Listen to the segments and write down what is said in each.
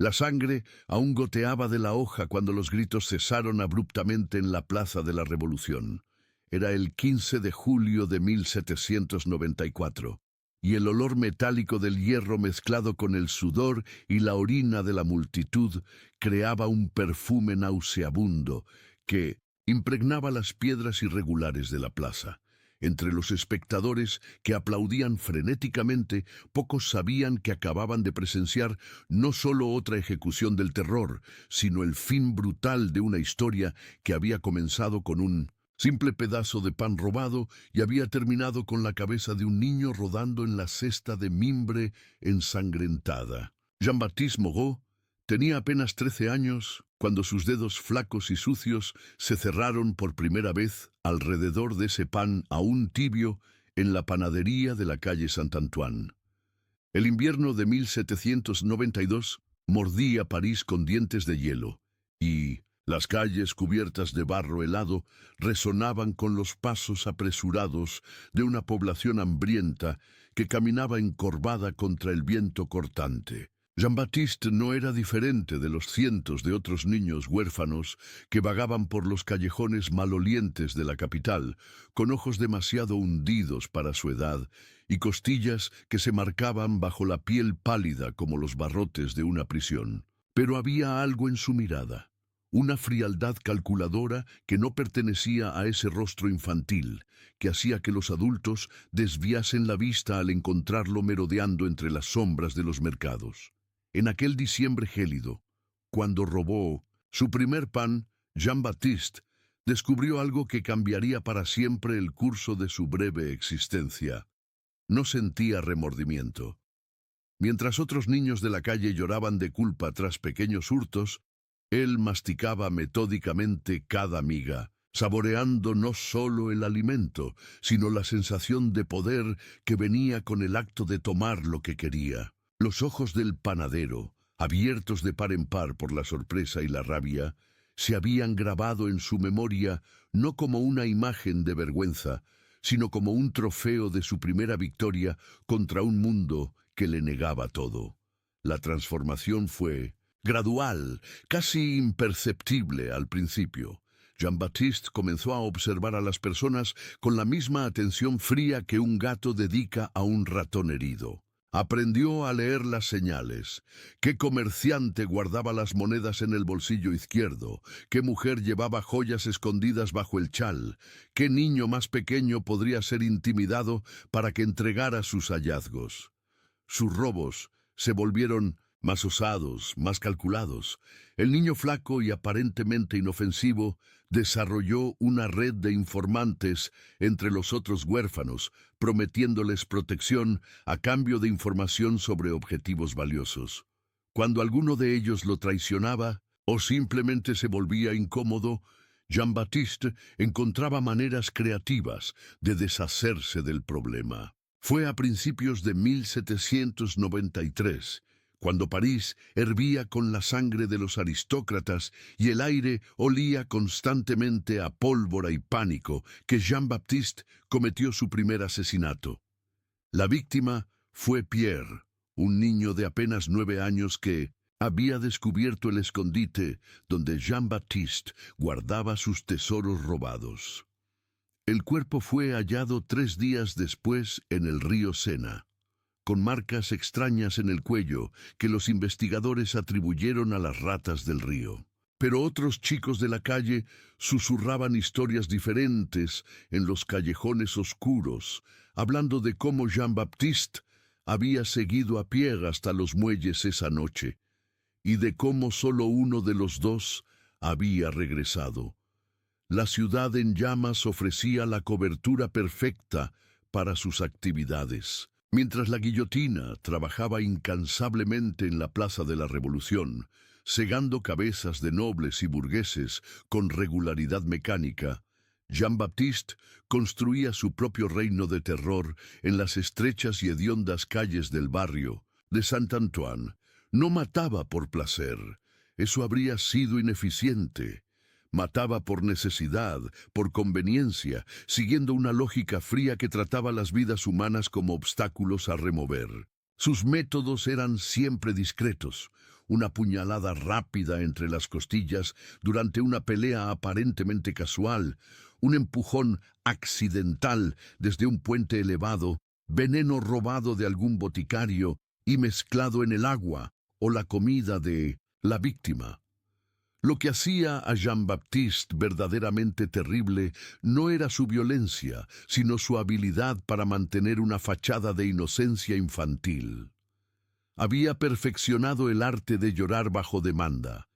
La sangre aún goteaba de la hoja cuando los gritos cesaron abruptamente en la Plaza de la Revolución. Era el 15 de julio de 1794, y el olor metálico del hierro mezclado con el sudor y la orina de la multitud creaba un perfume nauseabundo que impregnaba las piedras irregulares de la plaza. Entre los espectadores que aplaudían frenéticamente, pocos sabían que acababan de presenciar no solo otra ejecución del terror, sino el fin brutal de una historia que había comenzado con un simple pedazo de pan robado y había terminado con la cabeza de un niño rodando en la cesta de mimbre ensangrentada. Jean-Baptiste Moreau tenía apenas 13 años cuando sus dedos flacos y sucios se cerraron por primera vez alrededor de ese pan aún tibio en la panadería de la calle Saint-Antoine. El invierno de 1792 mordía París con dientes de hielo, y las calles cubiertas de barro helado resonaban con los pasos apresurados de una población hambrienta que caminaba encorvada contra el viento cortante. Jean-Baptiste no era diferente de los cientos de otros niños huérfanos que vagaban por los callejones malolientes de la capital, con ojos demasiado hundidos para su edad y costillas que se marcaban bajo la piel pálida como los barrotes de una prisión. Pero había algo en su mirada, una frialdad calculadora que no pertenecía a ese rostro infantil, que hacía que los adultos desviasen la vista al encontrarlo merodeando entre las sombras de los mercados. En aquel diciembre gélido, cuando robó su primer pan, Jean-Baptiste descubrió algo que cambiaría para siempre el curso de su breve existencia. No sentía remordimiento. Mientras otros niños de la calle lloraban de culpa tras pequeños hurtos, él masticaba metódicamente cada miga, saboreando no solo el alimento, sino la sensación de poder que venía con el acto de tomar lo que quería. Los ojos del panadero, abiertos de par en par por la sorpresa y la rabia, se habían grabado en su memoria no como una imagen de vergüenza, sino como un trofeo de su primera victoria contra un mundo que le negaba todo. La transformación fue gradual, casi imperceptible al principio. Jean-Baptiste comenzó a observar a las personas con la misma atención fría que un gato dedica a un ratón herido. Aprendió a leer las señales. ¿Qué comerciante guardaba las monedas en el bolsillo izquierdo? ¿Qué mujer llevaba joyas escondidas bajo el chal? ¿Qué niño más pequeño podría ser intimidado para que entregara sus hallazgos? Sus robos se volvieron más osados, más calculados. El niño flaco y aparentemente inofensivo desarrolló una red de informantes entre los otros huérfanos, prometiéndoles protección a cambio de información sobre objetivos valiosos. Cuando alguno de ellos lo traicionaba o simplemente se volvía incómodo, Jean-Baptiste encontraba maneras creativas de deshacerse del problema. Fue a principios de 1793, cuando París hervía con la sangre de los aristócratas y el aire olía constantemente a pólvora y pánico, que Jean-Baptiste cometió su primer asesinato. La víctima fue Pierre, un niño de apenas 9 años que había descubierto el escondite donde Jean-Baptiste guardaba sus tesoros robados. El cuerpo fue hallado 3 días después en el río Sena, con marcas extrañas en el cuello que los investigadores atribuyeron a las ratas del río. Pero otros chicos de la calle susurraban historias diferentes en los callejones oscuros, hablando de cómo Jean-Baptiste había seguido a Pierre hasta los muelles esa noche, y de cómo solo uno de los dos había regresado. La ciudad en llamas ofrecía la cobertura perfecta para sus actividades. Mientras la guillotina trabajaba incansablemente en la Plaza de la Revolución, segando cabezas de nobles y burgueses con regularidad mecánica, Jean-Baptiste construía su propio reino de terror en las estrechas y hediondas calles del barrio de Saint-Antoine. No mataba por placer, eso habría sido ineficiente. Mataba por necesidad, por conveniencia, siguiendo una lógica fría que trataba las vidas humanas como obstáculos a remover. Sus métodos eran siempre discretos, una puñalada rápida entre las costillas durante una pelea aparentemente casual, un empujón accidental desde un puente elevado, veneno robado de algún boticario y mezclado en el agua o la comida de la víctima. Lo que hacía a Jean-Baptiste verdaderamente terrible no era su violencia, sino su habilidad para mantener una fachada de inocencia infantil. Había perfeccionado el arte de llorar bajo demanda,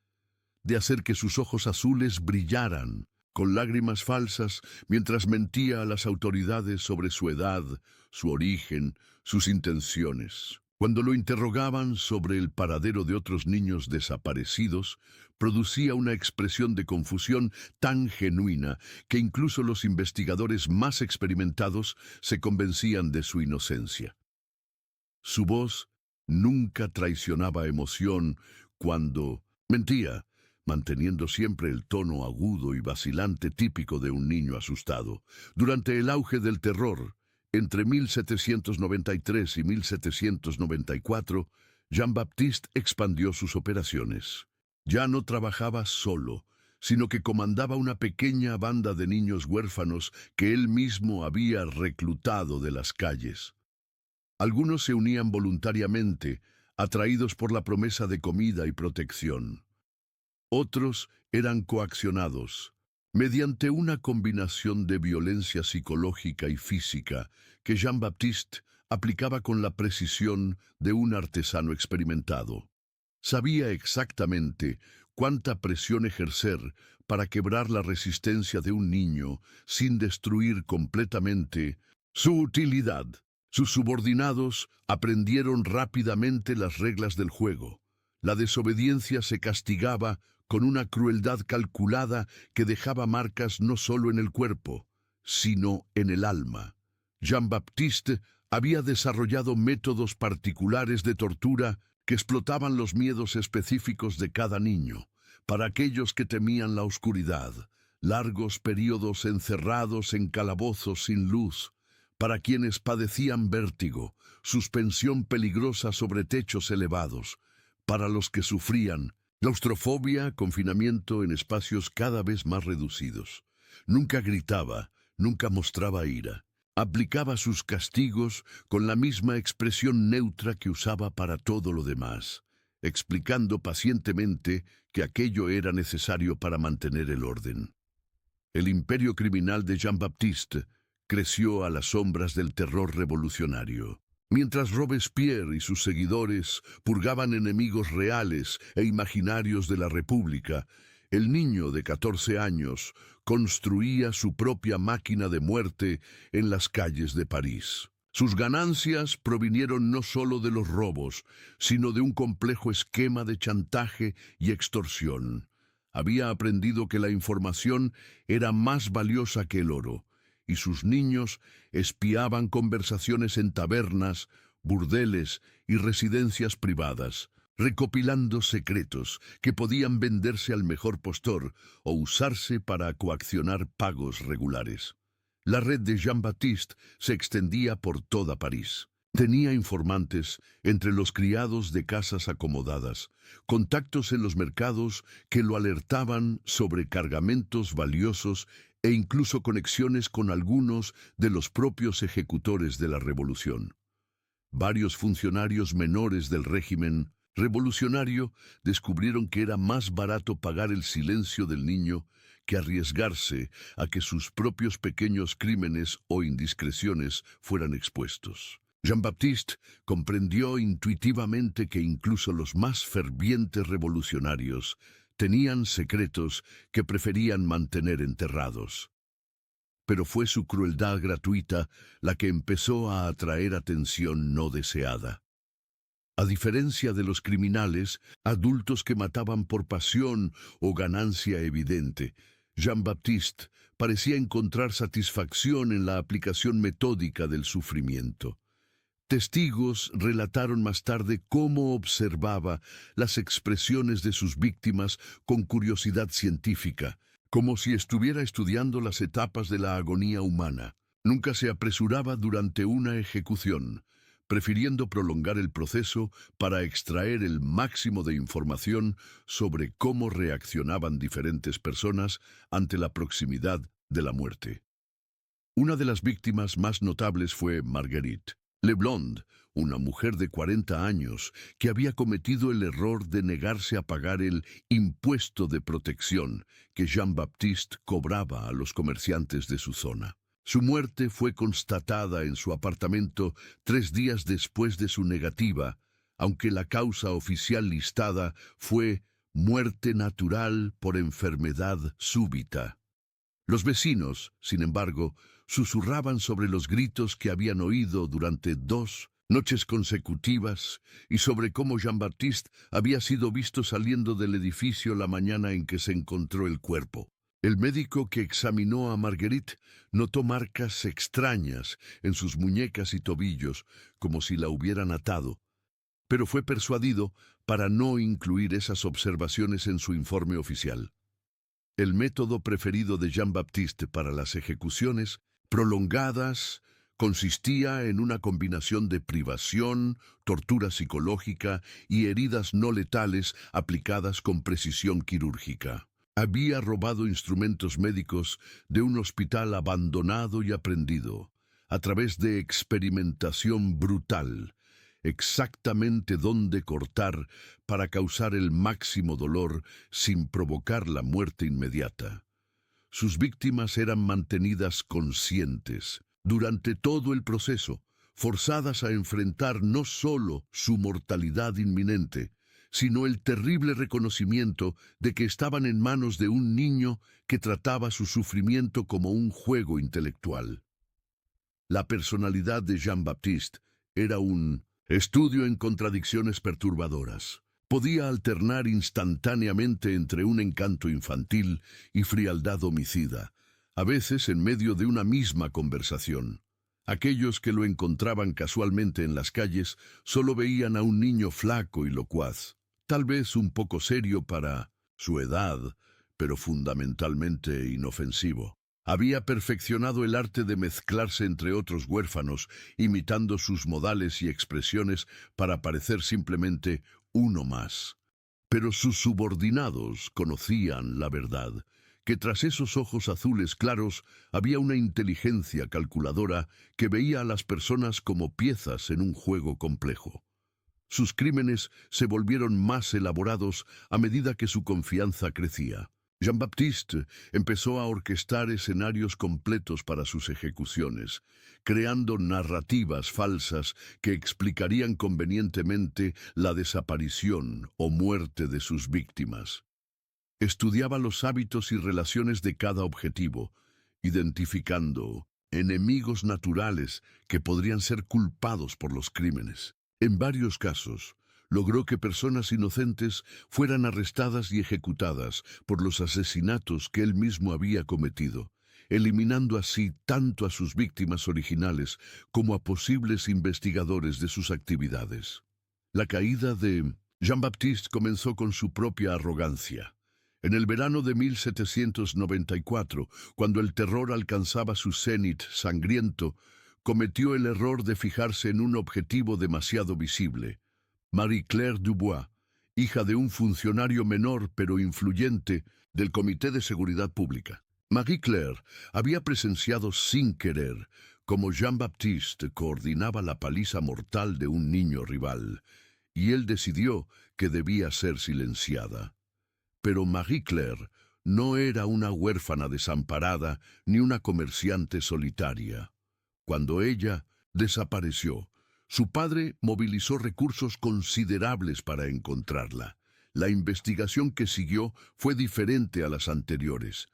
de hacer que sus ojos azules brillaran, con lágrimas falsas, mientras mentía a las autoridades sobre su edad, su origen, sus intenciones. Cuando lo interrogaban sobre el paradero de otros niños desaparecidos, producía una expresión de confusión tan genuina que incluso los investigadores más experimentados se convencían de su inocencia. Su voz nunca traicionaba emoción cuando mentía, manteniendo siempre el tono agudo y vacilante típico de un niño asustado. Durante el auge del terror, entre 1793 y 1794, Jean-Baptiste expandió sus operaciones. Ya no trabajaba solo, sino que comandaba una pequeña banda de niños huérfanos que él mismo había reclutado de las calles. Algunos se unían voluntariamente, atraídos por la promesa de comida y protección. Otros eran coaccionados, mediante una combinación de violencia psicológica y física que Jean-Baptiste aplicaba con la precisión de un artesano experimentado. Sabía exactamente cuánta presión ejercer para quebrar la resistencia de un niño sin destruir completamente su utilidad. Sus subordinados aprendieron rápidamente las reglas del juego. La desobediencia se castigaba con una crueldad calculada que dejaba marcas no solo en el cuerpo, sino en el alma. Jean-Baptiste había desarrollado métodos particulares de tortura que explotaban los miedos específicos de cada niño. Para aquellos que temían la oscuridad, largos períodos encerrados en calabozos sin luz. Para quienes padecían vértigo, suspensión peligrosa sobre techos elevados. Para los que sufrían claustrofobia, confinamiento en espacios cada vez más reducidos. Nunca gritaba, nunca mostraba ira. Aplicaba sus castigos con la misma expresión neutra que usaba para todo lo demás, explicando pacientemente que aquello era necesario para mantener el orden. El imperio criminal de Jean-Baptiste creció a las sombras del terror revolucionario. Mientras Robespierre y sus seguidores purgaban enemigos reales e imaginarios de la República, el niño de 14 años construía su propia máquina de muerte en las calles de París. Sus ganancias provinieron no solo de los robos, sino de un complejo esquema de chantaje y extorsión. Había aprendido que la información era más valiosa que el oro, y sus niños espiaban conversaciones en tabernas, burdeles y residencias privadas, recopilando secretos que podían venderse al mejor postor o usarse para coaccionar pagos regulares. La red de Jean-Baptiste se extendía por toda París. Tenía informantes entre los criados de casas acomodadas, contactos en los mercados que lo alertaban sobre cargamentos valiosos e incluso conexiones con algunos de los propios ejecutores de la revolución. Varios funcionarios menores del régimen revolucionario descubrieron que era más barato pagar el silencio del niño que arriesgarse a que sus propios pequeños crímenes o indiscreciones fueran expuestos. Jean-Baptiste comprendió intuitivamente que incluso los más fervientes revolucionarios tenían secretos que preferían mantener enterrados. Pero fue su crueldad gratuita la que empezó a atraer atención no deseada. A diferencia de los criminales, adultos que mataban por pasión o ganancia evidente, Jean-Baptiste parecía encontrar satisfacción en la aplicación metódica del sufrimiento. Testigos relataron más tarde cómo observaba las expresiones de sus víctimas con curiosidad científica, como si estuviera estudiando las etapas de la agonía humana. Nunca se apresuraba durante una ejecución, prefiriendo prolongar el proceso para extraer el máximo de información sobre cómo reaccionaban diferentes personas ante la proximidad de la muerte. Una de las víctimas más notables fue Marguerite Leblond, una mujer de 40 años que había cometido el error de negarse a pagar el impuesto de protección que Jean-Baptiste cobraba a los comerciantes de su zona. Su muerte fue constatada en su apartamento 3 días después de su negativa, aunque la causa oficial listada fue muerte natural por enfermedad súbita. Los vecinos, sin embargo, susurraban sobre los gritos que habían oído durante 2 noches consecutivas y sobre cómo Jean-Baptiste había sido visto saliendo del edificio la mañana en que se encontró el cuerpo. El médico que examinó a Marguerite notó marcas extrañas en sus muñecas y tobillos, como si la hubieran atado, pero fue persuadido para no incluir esas observaciones en su informe oficial. El método preferido de Jean-Baptiste para las ejecuciones prolongadas consistía en una combinación de privación, tortura psicológica y heridas no letales aplicadas con precisión quirúrgica. Había robado instrumentos médicos de un hospital abandonado y aprendido, a través de experimentación brutal, exactamente dónde cortar para causar el máximo dolor sin provocar la muerte inmediata. Sus víctimas eran mantenidas conscientes durante todo el proceso, forzadas a enfrentar no solo su mortalidad inminente, sino el terrible reconocimiento de que estaban en manos de un niño que trataba su sufrimiento como un juego intelectual. La personalidad de Jean-Baptiste era un estudio en contradicciones perturbadoras. Podía alternar instantáneamente entre un encanto infantil y frialdad homicida, a veces en medio de una misma conversación. Aquellos que lo encontraban casualmente en las calles solo veían a un niño flaco y locuaz, tal vez un poco serio para su edad, pero fundamentalmente inofensivo. Había perfeccionado el arte de mezclarse entre otros huérfanos, imitando sus modales y expresiones para parecer simplemente uno más. Pero sus subordinados conocían la verdad, que tras esos ojos azules claros había una inteligencia calculadora que veía a las personas como piezas en un juego complejo. Sus crímenes se volvieron más elaborados a medida que su confianza crecía. Jean-Baptiste empezó a orquestar escenarios completos para sus ejecuciones, creando narrativas falsas que explicarían convenientemente la desaparición o muerte de sus víctimas. Estudiaba los hábitos y relaciones de cada objetivo, identificando enemigos naturales que podrían ser culpados por los crímenes. En varios casos, logró que personas inocentes fueran arrestadas y ejecutadas por los asesinatos que él mismo había cometido, eliminando así tanto a sus víctimas originales como a posibles investigadores de sus actividades. La caída de Jean-Baptiste comenzó con su propia arrogancia. En el verano de 1794, cuando el terror alcanzaba su cenit sangriento, cometió el error de fijarse en un objetivo demasiado visible. Marie-Claire Dubois, hija de un funcionario menor pero influyente del Comité de Seguridad Pública. Marie-Claire había presenciado sin querer cómo Jean-Baptiste coordinaba la paliza mortal de un niño rival, y él decidió que debía ser silenciada. Pero Marie-Claire no era una huérfana desamparada ni una comerciante solitaria. Cuando ella desapareció, su padre movilizó recursos considerables para encontrarla. La investigación que siguió fue diferente a las anteriores.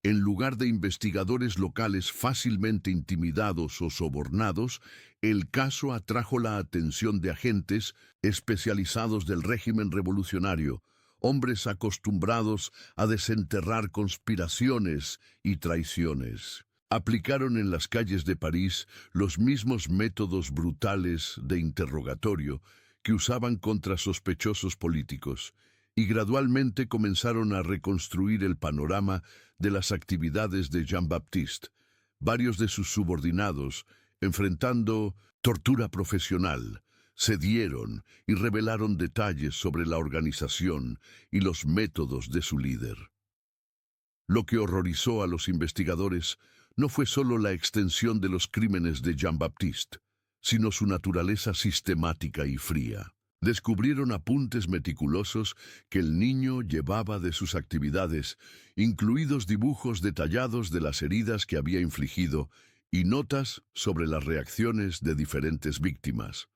En lugar de investigadores locales fácilmente intimidados o sobornados, el caso atrajo la atención de agentes especializados del régimen revolucionario, hombres acostumbrados a desenterrar conspiraciones y traiciones. Aplicaron en las calles de París los mismos métodos brutales de interrogatorio que usaban contra sospechosos políticos, y gradualmente comenzaron a reconstruir el panorama de las actividades de Jean-Baptiste. Varios de sus subordinados, enfrentando tortura profesional, cedieron y revelaron detalles sobre la organización y los métodos de su líder. Lo que horrorizó a los investigadores no fue solo la extensión de los crímenes de Jean-Baptiste, sino su naturaleza sistemática y fría. Descubrieron apuntes meticulosos que el niño llevaba de sus actividades, incluidos dibujos detallados de las heridas que había infligido y notas sobre las reacciones de diferentes víctimas.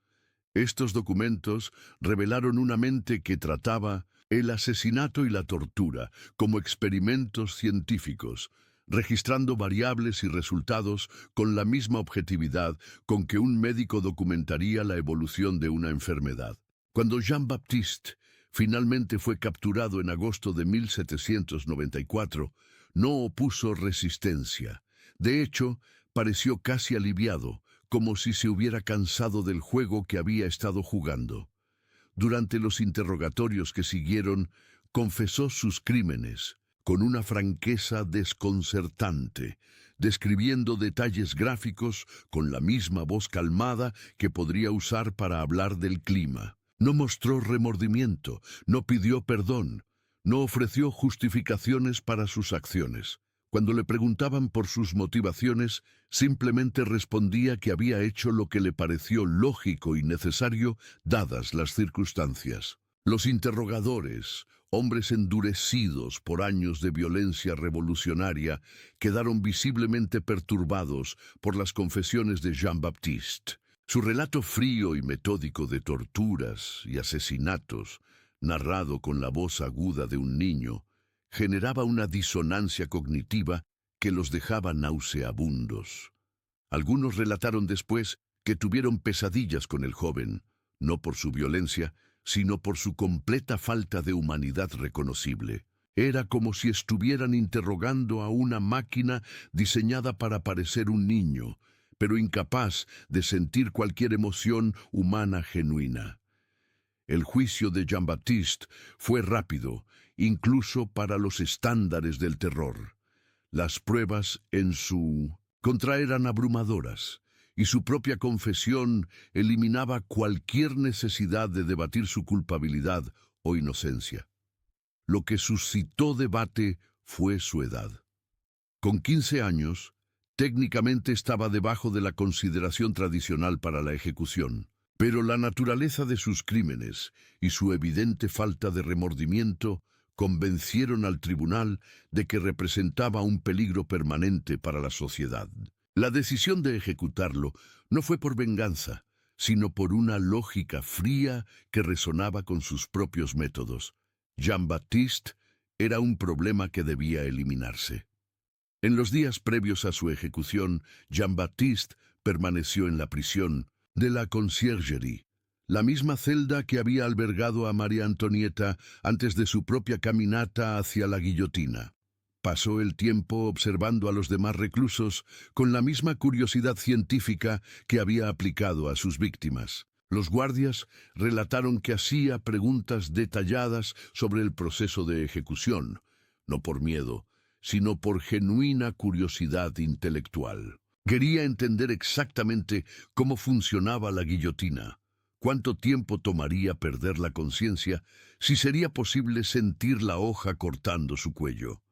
Estos documentos revelaron una mente que trataba el asesinato y la tortura como experimentos científicos, registrando variables y resultados con la misma objetividad con que un médico documentaría la evolución de una enfermedad. Cuando Jean-Baptiste finalmente fue capturado en agosto de 1794, no opuso resistencia. De hecho, pareció casi aliviado, como si se hubiera cansado del juego que había estado jugando. Durante los interrogatorios que siguieron, confesó sus crímenes con una franqueza desconcertante, describiendo detalles gráficos con la misma voz calmada que podría usar para hablar del clima. No mostró remordimiento, no pidió perdón, no ofreció justificaciones para sus acciones. Cuando le preguntaban por sus motivaciones, simplemente respondía que había hecho lo que le pareció lógico y necesario dadas las circunstancias. Los interrogadores, hombres endurecidos por años de violencia revolucionaria, quedaron visiblemente perturbados por las confesiones de Jean-Baptiste. Su relato frío y metódico de torturas y asesinatos, narrado con la voz aguda de un niño, generaba una disonancia cognitiva que los dejaba nauseabundos. Algunos relataron después que tuvieron pesadillas con el joven, no por su violencia, sino por su completa falta de humanidad reconocible. Era como si estuvieran interrogando a una máquina diseñada para parecer un niño, pero incapaz de sentir cualquier emoción humana genuina. El juicio de Jean-Baptiste fue rápido, incluso para los estándares del terror. Las pruebas en su contra eran abrumadoras, y su propia confesión eliminaba cualquier necesidad de debatir su culpabilidad o inocencia. Lo que suscitó debate fue su edad. Con 15 años, técnicamente estaba debajo de la consideración tradicional para la ejecución, pero la naturaleza de sus crímenes y su evidente falta de remordimiento convencieron al tribunal de que representaba un peligro permanente para la sociedad. La decisión de ejecutarlo no fue por venganza, sino por una lógica fría que resonaba con sus propios métodos. Jean-Baptiste era un problema que debía eliminarse. En los días previos a su ejecución, Jean-Baptiste permaneció en la prisión de la Conciergerie, la misma celda que había albergado a María Antonieta antes de su propia caminata hacia la guillotina. Pasó el tiempo observando a los demás reclusos con la misma curiosidad científica que había aplicado a sus víctimas. Los guardias relataron que hacía preguntas detalladas sobre el proceso de ejecución, no por miedo, sino por genuina curiosidad intelectual. Quería entender exactamente cómo funcionaba la guillotina, cuánto tiempo tomaría perder la conciencia, si sería posible sentir la hoja cortando su cuello.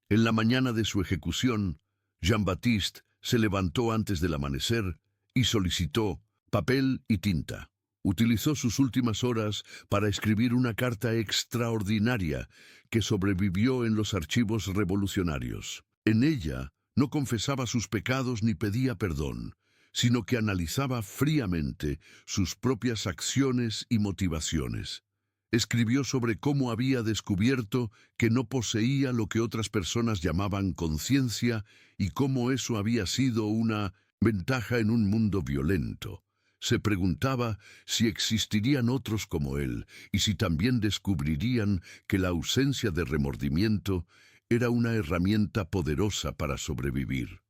En la mañana de su ejecución, Jean-Baptiste se levantó antes del amanecer y solicitó papel y tinta. Utilizó sus últimas horas para escribir una carta extraordinaria que sobrevivió en los archivos revolucionarios. En ella no confesaba sus pecados ni pedía perdón, sino que analizaba fríamente sus propias acciones y motivaciones. Escribió sobre cómo había descubierto que no poseía lo que otras personas llamaban conciencia y cómo eso había sido una ventaja en un mundo violento. Se preguntaba si existirían otros como él y si también descubrirían que la ausencia de remordimiento era una herramienta poderosa para sobrevivir.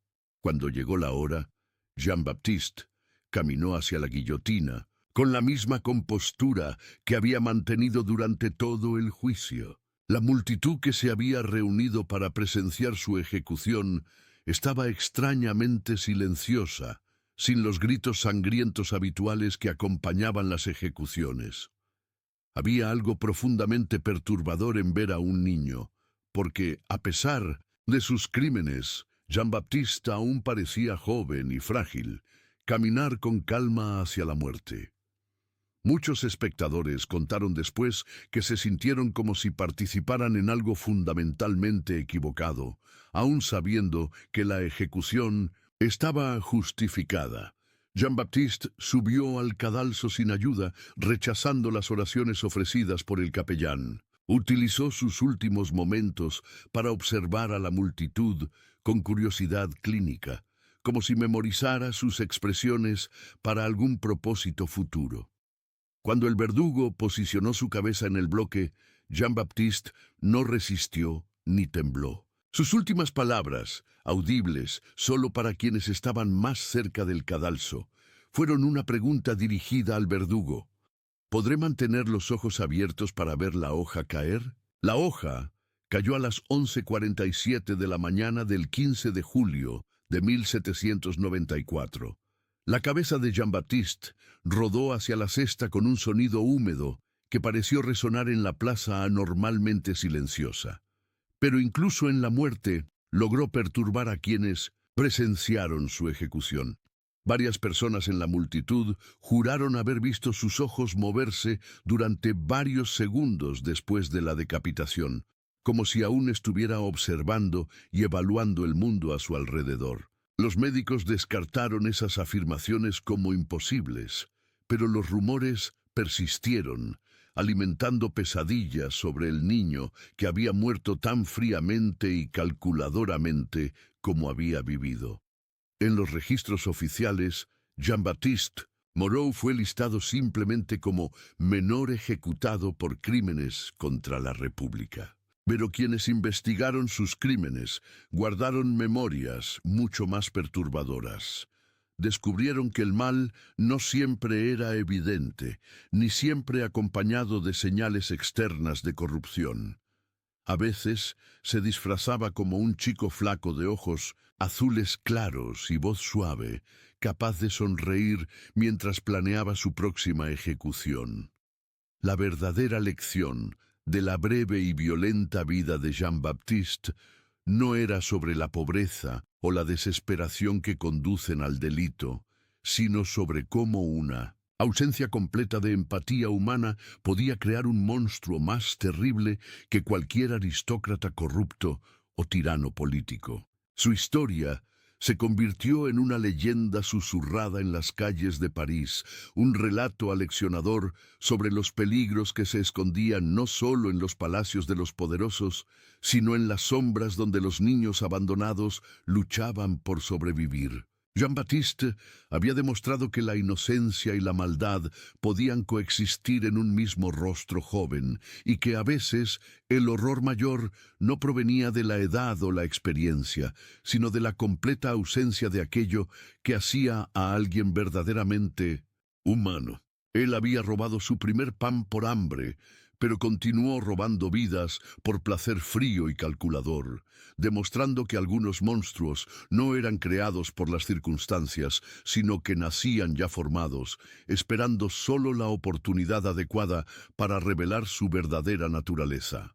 Cuando llegó la hora, Jean-Baptiste caminó hacia la guillotina con la misma compostura que había mantenido durante todo el juicio. La multitud que se había reunido para presenciar su ejecución estaba extrañamente silenciosa, sin los gritos sangrientos habituales que acompañaban las ejecuciones. Había algo profundamente perturbador en ver a un niño, porque, a pesar de sus crímenes, Jean-Baptiste aún parecía joven y frágil, caminar con calma hacia la muerte. Muchos espectadores contaron después que se sintieron como si participaran en algo fundamentalmente equivocado, aun sabiendo que la ejecución estaba justificada. Jean-Baptiste subió al cadalso sin ayuda, rechazando las oraciones ofrecidas por el capellán. Utilizó sus últimos momentos para observar a la multitud con curiosidad clínica, como si memorizara sus expresiones para algún propósito futuro. Cuando el verdugo posicionó su cabeza en el bloque, Jean-Baptiste no resistió ni tembló. Sus últimas palabras, audibles solo para quienes estaban más cerca del cadalso, fueron una pregunta dirigida al verdugo. ¿Podré mantener los ojos abiertos para ver la hoja caer? La hoja cayó a las 11:47 de la mañana del 15 de julio de 1794. La cabeza de Jean-Baptiste rodó hacia la cesta con un sonido húmedo que pareció resonar en la plaza anormalmente silenciosa. Pero incluso en la muerte logró perturbar a quienes presenciaron su ejecución. Varias personas en la multitud juraron haber visto sus ojos moverse durante varios segundos después de la decapitación, como si aún estuviera observando y evaluando el mundo a su alrededor. Los médicos descartaron esas afirmaciones como imposibles, pero los rumores persistieron, alimentando pesadillas sobre el niño que había muerto tan fríamente y calculadoramente como había vivido. En los registros oficiales, Jean-Baptiste Moreau fue listado simplemente como menor ejecutado por crímenes contra la República. Pero quienes investigaron sus crímenes guardaron memorias mucho más perturbadoras. Descubrieron que el mal no siempre era evidente, ni siempre acompañado de señales externas de corrupción. A veces se disfrazaba como un chico flaco de ojos azules claros y voz suave, capaz de sonreír mientras planeaba su próxima ejecución. La verdadera lección de la breve y violenta vida de Jean-Baptiste no era sobre la pobreza o la desesperación que conducen al delito, sino sobre cómo una ausencia completa de empatía humana podía crear un monstruo más terrible que cualquier aristócrata corrupto o tirano político. Su historia se convirtió en una leyenda susurrada en las calles de París, un relato aleccionador sobre los peligros que se escondían no solo en los palacios de los poderosos, sino en las sombras donde los niños abandonados luchaban por sobrevivir. Jean-Baptiste había demostrado que la inocencia y la maldad podían coexistir en un mismo rostro joven y que a veces el horror mayor no provenía de la edad o la experiencia, sino de la completa ausencia de aquello que hacía a alguien verdaderamente humano. Él había robado su primer pan por hambre, pero continuó robando vidas por placer frío y calculador, demostrando que algunos monstruos no eran creados por las circunstancias, sino que nacían ya formados, esperando solo la oportunidad adecuada para revelar su verdadera naturaleza.